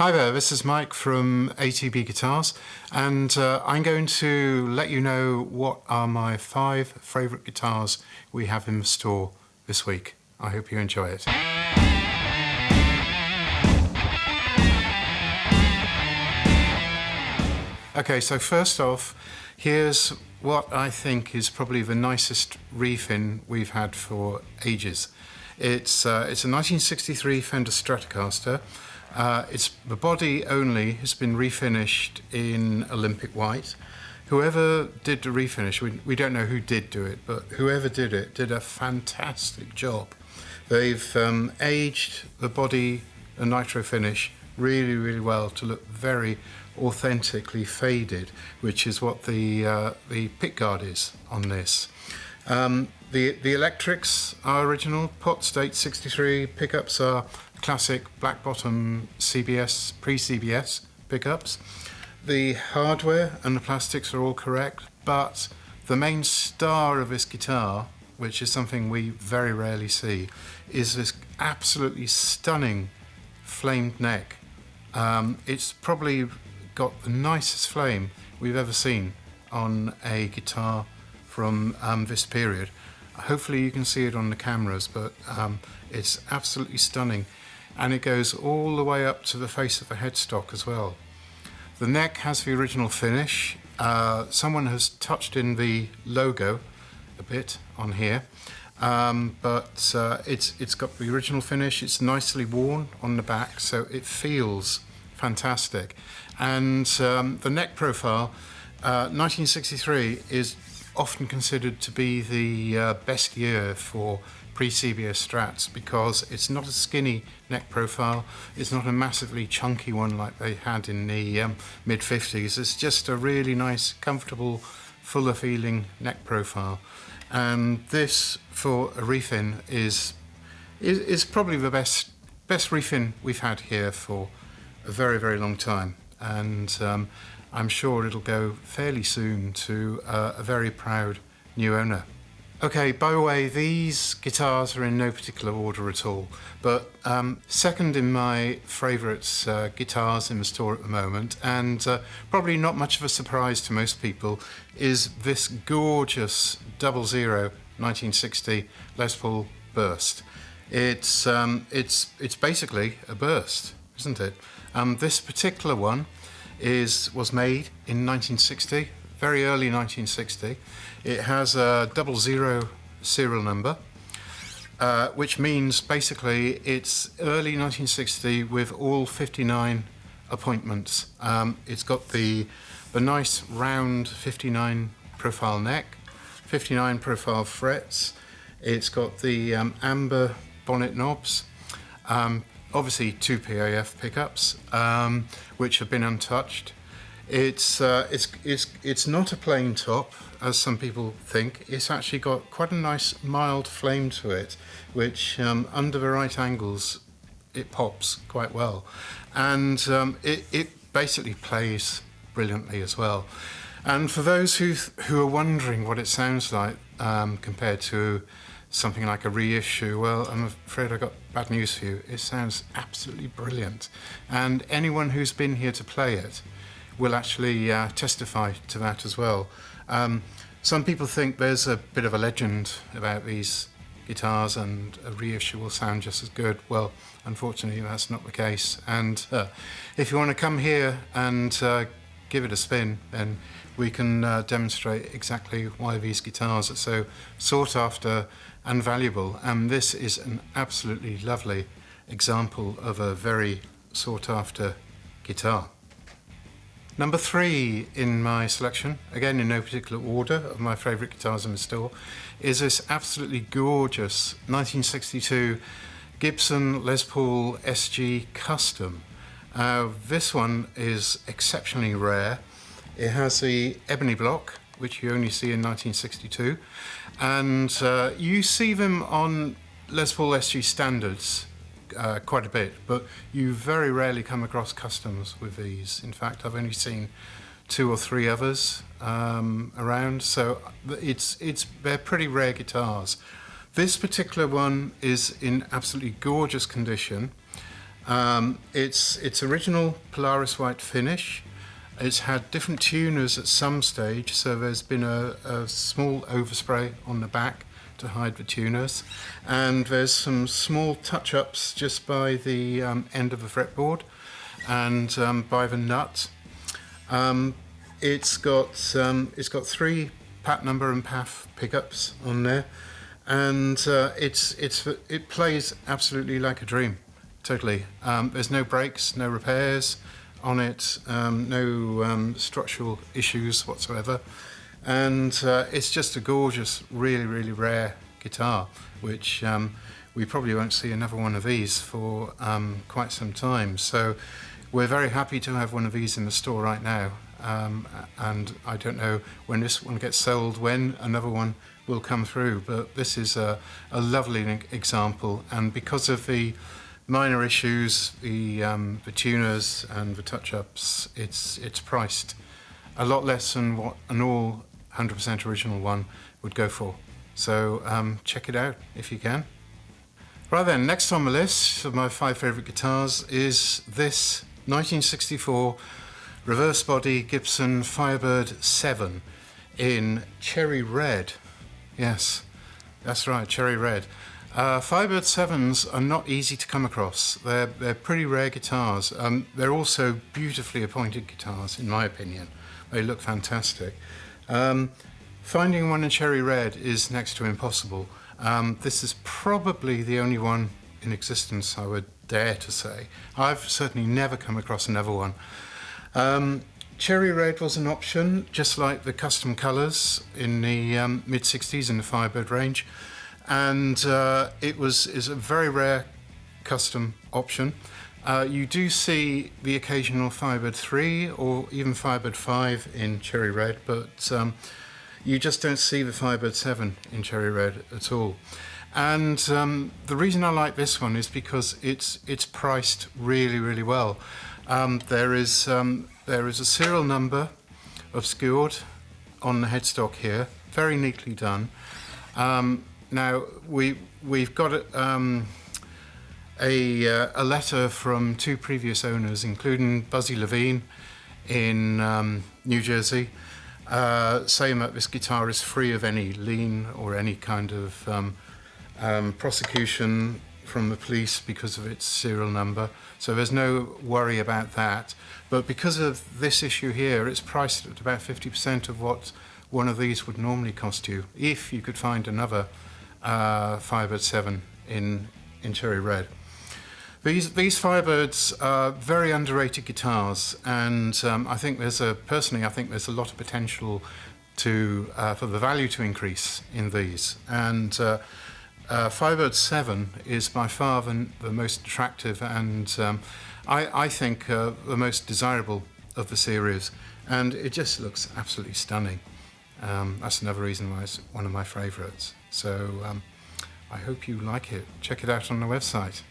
Hi there, this is Mike from ATB Guitars, and I'm going to let you know what are my 5 favourite guitars we have in the store this week. I hope you enjoy it. Okay, so first off, here's what I think is probably the nicest refin we've had for ages. It's a 1963 Fender Stratocaster. The body only has been refinished in Olympic white. Whoever did the refinish, we don't know who did do it, but whoever did it did a fantastic job. They've aged the body and nitro finish really, really well to look very authentically faded, which is what the pickguard is on this. The electrics are original, pot state 63, pickups are classic black bottom CBS, pre-CBS pickups. The hardware and the plastics are all correct, but the main star of this guitar, which is something we very rarely see, is this absolutely stunning flamed neck. It's probably got the nicest flame we've ever seen on a guitar from this period. Hopefully you can see it on the cameras, but it's absolutely stunning, and it goes all the way up to the face of the headstock as well. The neck has the original finish. Someone has touched in the logo a bit on here, but it's got the original finish. It's nicely worn on the back, so it feels fantastic. And the neck profile, 1963 is often considered to be the best year for pre-CBS Strats because it's not a skinny neck profile, it's not a massively chunky one like they had in the mid-50s. It's just a really nice, comfortable, fuller feeling neck profile. And this, for a refin, is probably the best refin we've had here for a very, very long time. And I'm sure it'll go fairly soon to a very proud new owner. Okay, by the way, these guitars are in no particular order at all, but second in my favourite guitars in the store at the moment, and probably not much of a surprise to most people, is this gorgeous 00 1960 Les Paul Burst. It's basically a burst, isn't it? This particular one was made in 1960, very early 1960. It has a 00 serial number, which means basically it's early 1960 with all 59 appointments. It's got the nice round 59 profile neck, 59 profile frets. It's got the amber bonnet knobs. Obviously 2 PAF pickups, which have been untouched. It's not a plain top, as some people think. It's actually got quite a nice mild flame to it, which under the right angles, it pops quite well. And it basically plays brilliantly as well. And for those who are wondering what it sounds like compared to something like a reissue, well, I'm afraid I've got bad news for you. It sounds absolutely brilliant. And anyone who's been here to play it will actually testify to that as well. Some people think there's a bit of a legend about these guitars and a reissue will sound just as good. Well, unfortunately, that's not the case. And if you want to come here and give it a spin, then we can demonstrate exactly why these guitars are so sought after and valuable. And this is an absolutely lovely example of a very sought after guitar. Number 3 in my selection, again in no particular order of my favourite guitars in the store, is this absolutely gorgeous 1962 Gibson Les Paul SG Custom. This one is exceptionally rare. It has the ebony block, which you only see in 1962, and you see them on Les Paul SG standards quite a bit, but you very rarely come across customs with these. In fact, I've only seen 2 or 3 others around, so they're pretty rare guitars. This particular one is in absolutely gorgeous condition. It's original Polaris white finish. It's had different tuners at some stage, so there's been a small overspray on the back to hide the tuners, and there's some small touch-ups just by the end of the fretboard and by the nut. It's got 3 pat number and PAF pickups on there, and it plays absolutely like a dream, totally. There's no breaks, no repairs on it, no structural issues whatsoever, and it's just a gorgeous, really, really rare guitar, which we probably won't see another one of these for quite some time. So we're very happy to have one of these in the store right now, and I don't know when this one gets sold, when another one will come through, but this is a lovely example, and because of the minor issues, the tuners and the touch-ups, it's priced a lot less than what an all 100% original one would go for. So check it out if you can. Right then, next on the list of my 5 favourite guitars is this 1964 reverse body Gibson Firebird 7 in cherry red. Yes, that's right, cherry red. Firebird 7s are not easy to come across. They're pretty rare guitars. They're also beautifully appointed guitars, in my opinion. They look fantastic. Finding one in cherry red is next to impossible. This is probably the only one in existence, I would dare to say. I've certainly never come across another one. Cherry red was an option, just like the custom colours in the mid-60s in the Firebird range. And is a very rare custom option. You do see the occasional Firebird 3 or even Firebird 5 in cherry red, but you just don't see the Firebird 7 in cherry red at all. And the reason I like this one is because it's priced really, really well. There is a serial number obscured on the headstock here, very neatly done. Now we've got a letter from 2 previous owners, including Buzzy Levine in New Jersey, saying that this guitar is free of any lien or any kind of prosecution from the police because of its serial number. So there's no worry about that. But because of this issue here, it's priced at about 50% of what one of these would normally cost you, if you could find another Firebird 7 in cherry red. These Firebirds are very underrated guitars, and I think there's a lot of potential for the value to increase in these. And Firebird 7 is by far the most attractive and I think the most desirable of the series, and it just looks absolutely stunning. That's another reason why it's one of my favourites. So I hope you like it. Check it out on the website.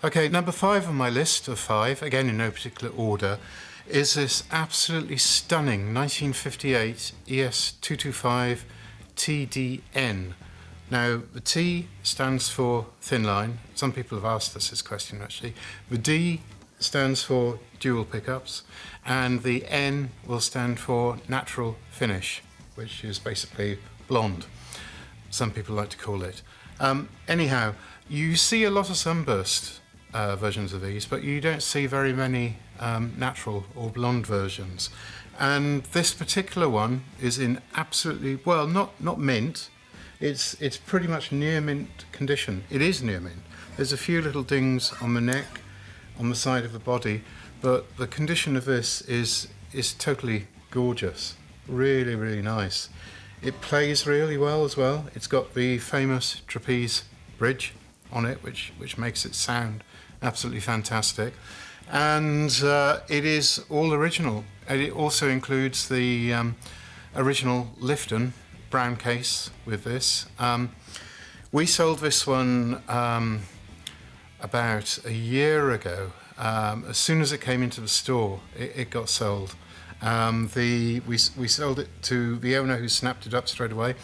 Okay, number 5 on my list of 5, again in no particular order, is this absolutely stunning 1958 ES225 TDN. Now, the T stands for thin line. Some people have asked us this question actually. The D stands for dual pickups, and the N will stand for natural finish, which is basically blonde, some people like to call it. Anyhow, you see a lot of sunburst versions of these, but you don't see very many natural or blonde versions. And this particular one is in absolutely, well, not mint. It's pretty much near mint condition. It is near mint. There's a few little dings on the neck, on the side of the body, but the condition of this is totally gorgeous. Really, really nice. It plays really well as well. It's got the famous trapeze bridge on it, which makes it sound absolutely fantastic. And it is all original. And it also includes the original Lifton brown case with this. We sold this one about a year ago. As soon as it came into the store, it got sold. We sold it to the owner, who snapped it up straight away.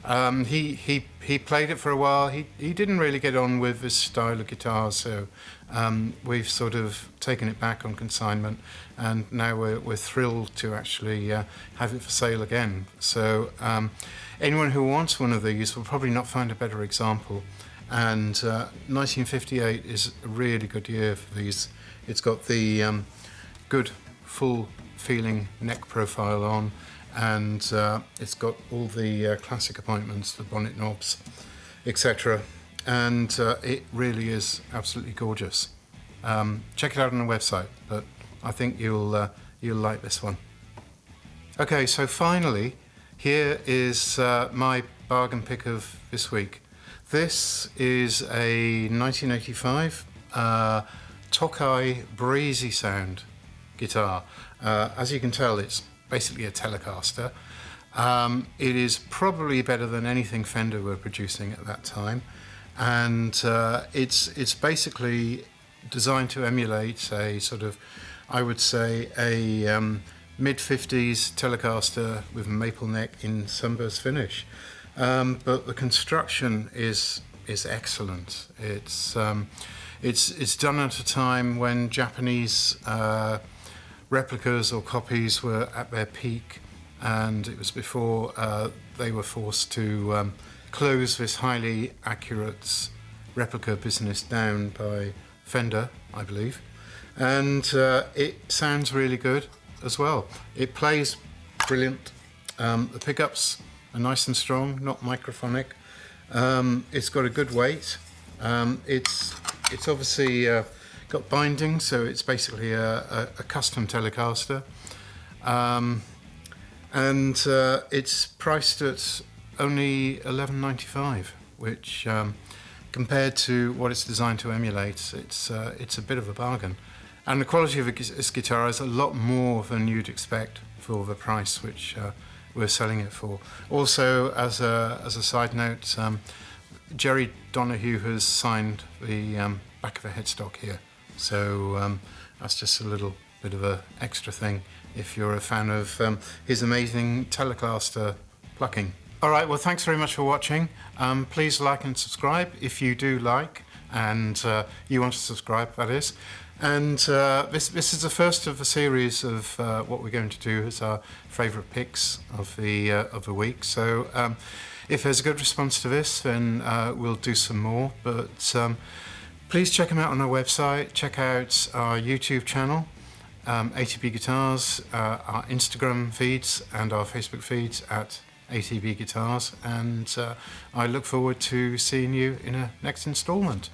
He played it for a while. He didn't really get on with this style of guitar, so we've sort of taken it back on consignment, and now we're thrilled to actually have it for sale again. So anyone who wants one of these will probably not find a better example. And 1958 is a really good year for these. It's got the good full feeling neck profile on, and it's got all the classic appointments, the bonnet knobs, etc. And it really is absolutely gorgeous. Check it out on the website, but I think you'll like this one. Okay, so finally, here is my bargain pick of this week. This is a 1985 Tokai Breezy sound guitar. As you can tell, it's basically a Telecaster. It is probably better than anything Fender were producing at that time, and it's basically designed to emulate a sort of, I would say, a mid-50s Telecaster with maple neck in sunburst finish. But the construction is excellent. It's done at a time when Japanese replicas or copies were at their peak, and it was before they were forced to close this highly accurate replica business down by Fender, I believe. And it sounds really good as well. It plays brilliant. The pickups are nice and strong, not microphonic. It's got a good weight. It's obviously got binding, so it's basically a custom Telecaster. And it's priced at only $11.95, which compared to what it's designed to emulate, it's a bit of a bargain. And the quality of this guitar is a lot more than you'd expect for the price which we're selling it for. Also, as a side note, Jerry Donahue has signed the back of a headstock here, so that's just a little bit of an extra thing if you're a fan of his amazing Telecaster plucking. All right, well, thanks very much for watching. Please like and subscribe if you do like, and you want to subscribe, that is. And this is the first of a series of what we're going to do as our favourite picks of the week. So if there's a good response to this, then we'll do some more. But please check them out on our website. Check out our YouTube channel, ATB Guitars, our Instagram feeds, and our Facebook feeds at ATB Guitars. And I look forward to seeing you in a next instalment.